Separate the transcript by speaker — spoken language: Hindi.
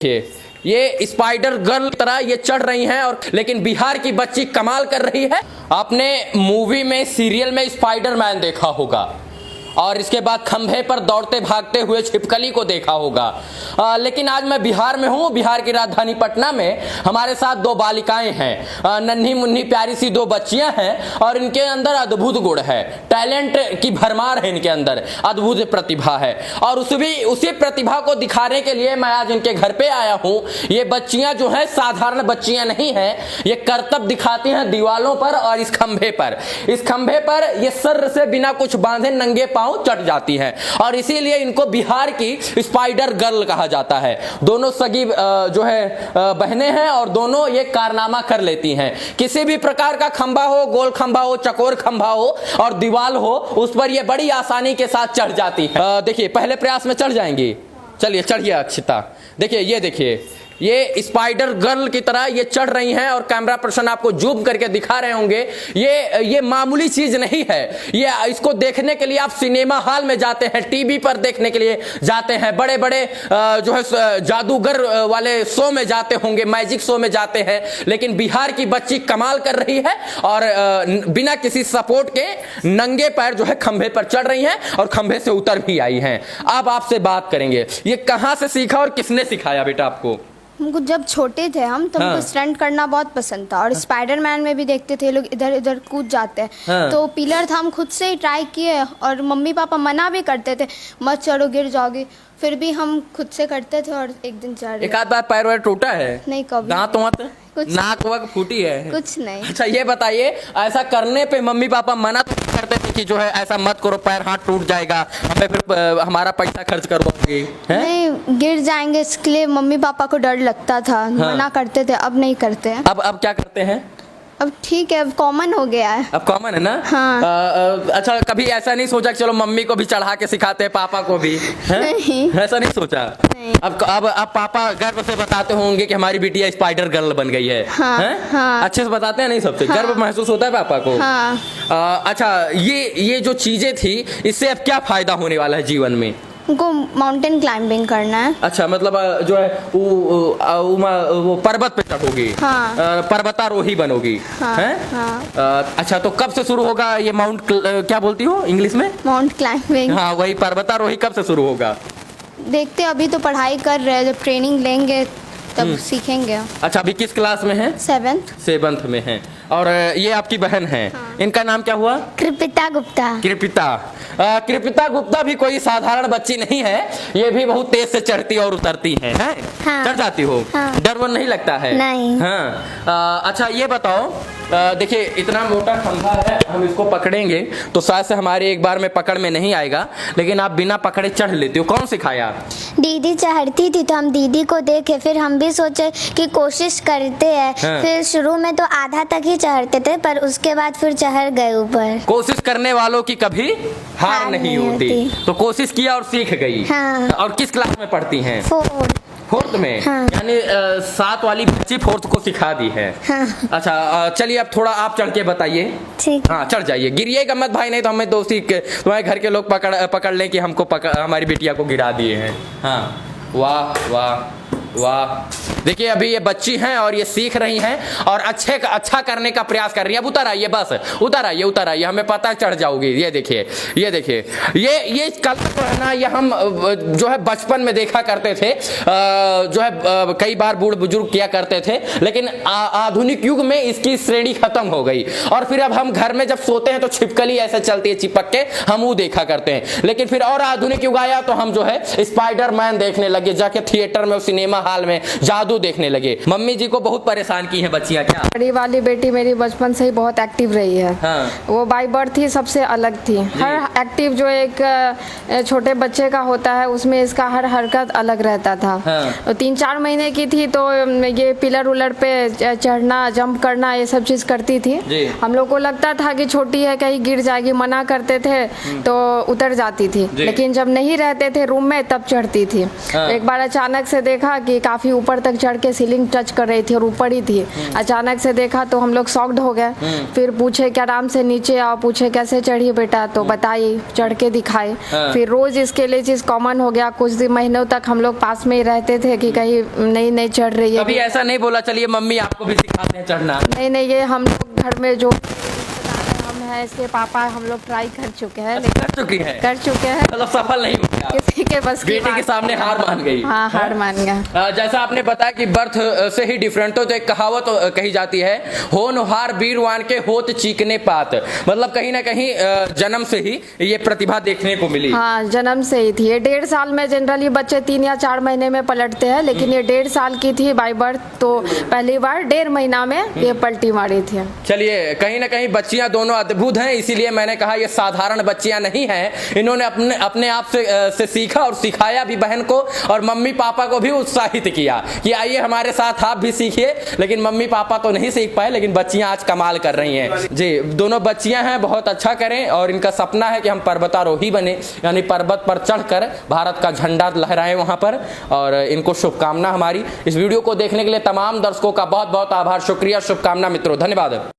Speaker 1: ये स्पाइडर गर्ल की तरह ये चढ़ रही हैं और लेकिन बिहार की बच्ची कमाल कर रही है। आपने मूवी में सीरियल में स्पाइडरमैन देखा होगा और इसके बाद खंभे पर दौड़ते भागते हुए छिपकली को देखा होगा। लेकिन आज मैं बिहार में हूँ, बिहार की राजधानी पटना में हमारे साथ दो बालिकाएं हैं, नन्ही मुन्नी प्यारी सी दो बच्चियां हैं और इनके अंदर अद्भुत गुण है, टैलेंट की भरमार है इनके अंदर, अद्भुत प्रतिभा है और उसी प्रतिभा को दिखाने के लिए मैं आज इनके घर पे आया हूँ। ये बच्चियां जो हैं साधारण बच्चियां नहीं हैं, ये करतब दिखाती हैं दीवालों पर और इस खंभे पर ये सर से बिना कुछ बांधे नंगे चढ़ जाती हैं और इसीलिए इनको बिहार की स्पाइडर गर्ल कहा जाता है। दोनों सगी जो है बहनें हैं और दोनों ये कारनामा कर लेती हैं। किसी भी प्रकार का खंभा हो, गोल खंभा हो, चकोर खंभा हो और दीवार हो, उस पर ये बड़ी आसानी के साथ चढ़ जाती है। देखिए पहले प्रयास में चढ़ जाएंगी। चलिए चढ़िए अक्षिता। देखिए ये स्पाइडर गर्ल की तरह ये चढ़ रही हैं और कैमरा पर्सन आपको जूम करके दिखा रहे होंगे। ये मामूली चीज नहीं है। ये इसको देखने के लिए आप सिनेमा हॉल में जाते हैं, टीवी पर देखने के लिए जाते हैं, बड़े बड़े जो है जादूगर वाले शो में जाते होंगे, मैजिक शो में जाते हैं। लेकिन बिहार की बच्ची कमाल कर रही है और बिना किसी सपोर्ट के नंगे पैर जो है खंभे पर चढ़ रही हैं और खंभे से उतर भी आई हैं। अब आपसे बात करेंगे, ये कहां से सीखा और किसने सिखाया बेटा आपको?
Speaker 2: हमको जब छोटे थे तो हमको स्टंट करना बहुत पसंद था और स्पाइडरमैन में भी देखते थे लोग इधर उधर कूद जाते हैं। तो पिलर था, हम खुद से ही ट्राई किए और मम्मी पापा मना भी करते थे, मत चढ़ो गिर जाओगे, फिर भी हम खुद से करते थे और एक दिन चढ़।
Speaker 1: एक आध बार पैर वैर टूटा है?
Speaker 2: नहीं कभी।
Speaker 1: दांत वांत
Speaker 2: कुछ
Speaker 1: नाक वाक फूटी है?
Speaker 2: कुछ नहीं।
Speaker 1: अच्छा ये बताइए, ऐसा करने पे मम्मी पापा मना तो करते थे कि जो है ऐसा मत करो, पैर हाथ टूट जाएगा, हमें फिर हमारा पैसा खर्च करवाओगे?
Speaker 2: नहीं, गिर जाएंगे इसके लिए मम्मी पापा को डर लगता था, मना करते थे। अब नहीं करते हैं।
Speaker 1: अब क्या करते हैं?
Speaker 2: अब ठीक है, अब कॉमन हो गया है।
Speaker 1: अब कॉमन है ना?
Speaker 2: हाँ।
Speaker 1: अच्छा कभी ऐसा नहीं सोचा कि चलो मम्मी को भी चढ़ा के सिखाते हैं, पापा को भी?
Speaker 2: नहीं,
Speaker 1: ऐसा नहीं सोचा?
Speaker 2: नहीं।
Speaker 1: अब पापा गर्व से बताते होंगे कि हमारी बिटिया स्पाइडर गर्ल बन गई है।
Speaker 2: हाँ, हाँ।
Speaker 1: अच्छे से बताते हैं नहीं सबसे? गर्व महसूस होता है पापा को?
Speaker 2: हाँ।
Speaker 1: अच्छा ये जो चीजें थी, इससे अब क्या फायदा होने वाला है जीवन में?
Speaker 2: उनको माउंटेन क्लाइंबिंग करना है।
Speaker 1: अच्छा मतलब जो है वो पर्वत पे चढ़ोगी?
Speaker 2: हाँ।
Speaker 1: पर्वतारोही बनोगी?
Speaker 2: हाँ,
Speaker 1: हैं?
Speaker 2: हाँ।
Speaker 1: अच्छा तो कब से शुरू होगा ये क्या बोलती हो इंग्लिश में?
Speaker 2: Mount climbing.
Speaker 1: हाँ वही पर्वतारोही कब से शुरू होगा?
Speaker 2: देखते अभी तो पढ़ाई कर रहे हैं, जब ट्रेनिंग लेंगे तब सीखेंगे।
Speaker 1: अच्छा अभी किस क्लास में है?
Speaker 2: 7th
Speaker 1: में है। और ये आपकी बहन है?
Speaker 2: हाँ।
Speaker 1: इनका नाम क्या हुआ?
Speaker 2: कृपिता गुप्ता।
Speaker 1: कृपिता गुप्ता भी कोई साधारण बच्ची नहीं है, ये भी बहुत तेज से चढ़ती और उतरती है?
Speaker 2: हाँ।
Speaker 1: चढ़ जाती हो?
Speaker 2: हाँ।
Speaker 1: डर वर नहीं लगता है?
Speaker 2: नहीं।
Speaker 1: हाँ। अच्छा ये बताओ, देखिए इतना मोटा खंभा है, हम इसको पकड़ेंगे तो शायद से हमारे एक बार में पकड़ में नहीं आएगा, लेकिन आप बिना पकड़े चढ़ लेते हो। कौन सिखाया?
Speaker 3: दीदी चढ़ती थी तो हम दीदी को देखे, फिर हम भी सोचे कि कोशिश करते हैं।
Speaker 1: हाँ।
Speaker 3: फिर शुरू में तो आधा तक ही चढ़ते थे, पर उसके बाद फिर चढ़ गए ऊपर।
Speaker 1: कोशिश करने वालों की कभी हार नहीं होती। तो कोशिश किया और सीख गई।
Speaker 3: हाँ।
Speaker 1: और किस क्लास में पढ़ती हैं? 4th में?
Speaker 3: हाँ।
Speaker 1: यानी 7 वाली बच्ची 4th को सिखा दी है।
Speaker 3: हाँ।
Speaker 1: अच्छा चलिए अब थोड़ा आप चढ़ के बताइए।
Speaker 3: ठीक।
Speaker 1: हाँ चढ़ जाइए, गिरिएगा मत भाई, नहीं तो हमें दोस्ती तुम्हारे घर के लोग पकड़ लें कि हमको हमारी बिटिया को गिरा दिए हैं। हाँ वाह वाह वाह। देखिए अभी ये बच्ची हैं और ये सीख रही हैं और अच्छा करने का प्रयास कर रही है। अब उतर आइए, बस उतर आइए, हमें पता है चढ़ जाओगी। ये देखिए ये कल तो है ना, ये हम जो है बचपन में देखा करते थे, जो है कई बार बूढ़ बुजुर्ग किया करते थे, लेकिन आधुनिक युग में इसकी श्रेणी खत्म हो गई और फिर अब हम घर में जब सोते हैं तो छिपकली ऐसे चलती है चिपक के, हम वो देखा करते हैं। लेकिन फिर और आधुनिक युग आया तो हम जो है स्पाइडरमैन देखने लगे, जाके थिएटर में, सिनेमा हॉल में जादू देखने लगे। मम्मी जी को बहुत परेशान की हैं बच्चियां क्या?
Speaker 4: बड़ी वाली बेटी मेरी बचपन से ही बहुत एक्टिव रही है।
Speaker 1: हाँ।
Speaker 4: वो बाय बर्थ ही सबसे अलग थी। हर एक्टिव जो एक छोटे बच्चे का होता है उसमें इसका हर हरकत अलग रहता था।
Speaker 1: हाँ।
Speaker 4: 3-4 महीने की थी तो ये पिलर उलर पे चढ़ना, जंप करना, ये सब चीज़ करती थी। हम लोग को लगता था कि छोटी है कहीं गिर जाएगी, मना करते थे तो उतर जाती थी, लेकिन जब नहीं रहते थे रूम में तब चढ़ती थी।
Speaker 1: हाँ।
Speaker 4: एक बार अचानक से देखा कि काफ़ी ऊपर तक चढ़ के सीलिंग टच कर रही थी और ऊपर ही थी। अचानक से देखा तो हम लोग शॉक्ड हो गए। फिर पूछे कि आराम से नीचे आओ, पूछे कैसे चढ़ी बेटा, तो बताई, चढ़ के दिखाए। फिर रोज इसके लिए चीज कॉमन हो गया। कुछ दिन महीनों तक हम लोग पास में ही रहते थे कि कहीं नहीं चढ़ रही है।
Speaker 1: कभी ऐसा नहीं बोला चलिए मम्मी आपको भी सिखाते हैं चढ़ना?
Speaker 4: नहीं, ये हम लोग घर में जो हम हैं, इसके पापा हम लोग ट्राई कर चुके हैं, लेकिन कर चुके हैं
Speaker 1: मतलब सफल नहीं हुआ।
Speaker 4: किसी के बस
Speaker 1: बेटे के सामने हार मान गई।
Speaker 4: हाँ, हार मान गया।
Speaker 1: जैसा आपने बताया कि बर्थ से ही डिफरेंट हो, तो एक कहावत कही जाती है, होनहार वीरवान के होत चीकने पात। मतलब कहीं ना कहीं जन्म से ही ये प्रतिभा देखने को मिली।
Speaker 4: हाँ, जन्म से ही थी। ये 1.5 साल में जनरली बच्चे 3 या 4 महीने में पलटते हैं, लेकिन ये 1.5 साल की थी बाय बर्थ, तो पहली बार 1.5 महीना में ये पलटी मारी थी।
Speaker 1: चलिए, कहीं ना कहीं बच्चियां दोनों अद्भुत हैं, इसीलिए मैंने कहा ये साधारण बच्चियां नहीं हैं। इन्होंने अपने आप से सीखा और सिखाया भी बहन को, और मम्मी पापा को भी उत्साहित किया कि आइए हमारे साथ आप भी सीखिए। लेकिन मम्मी पापा तो नहीं सीख पाए, लेकिन बच्चियां आज कमाल कर रही हैं। जी, दोनों बच्चियां हैं, बहुत अच्छा करें, और इनका सपना है कि हम पर्वतारोही बने, यानी पर्वत पर चढ़कर भारत का झंडा लहराएं वहां पर। और इनको शुभकामना हमारी। इस वीडियो को देखने के लिए तमाम दर्शकों का बहुत बहुत आभार, शुक्रिया, शुभकामना मित्रों, धन्यवाद।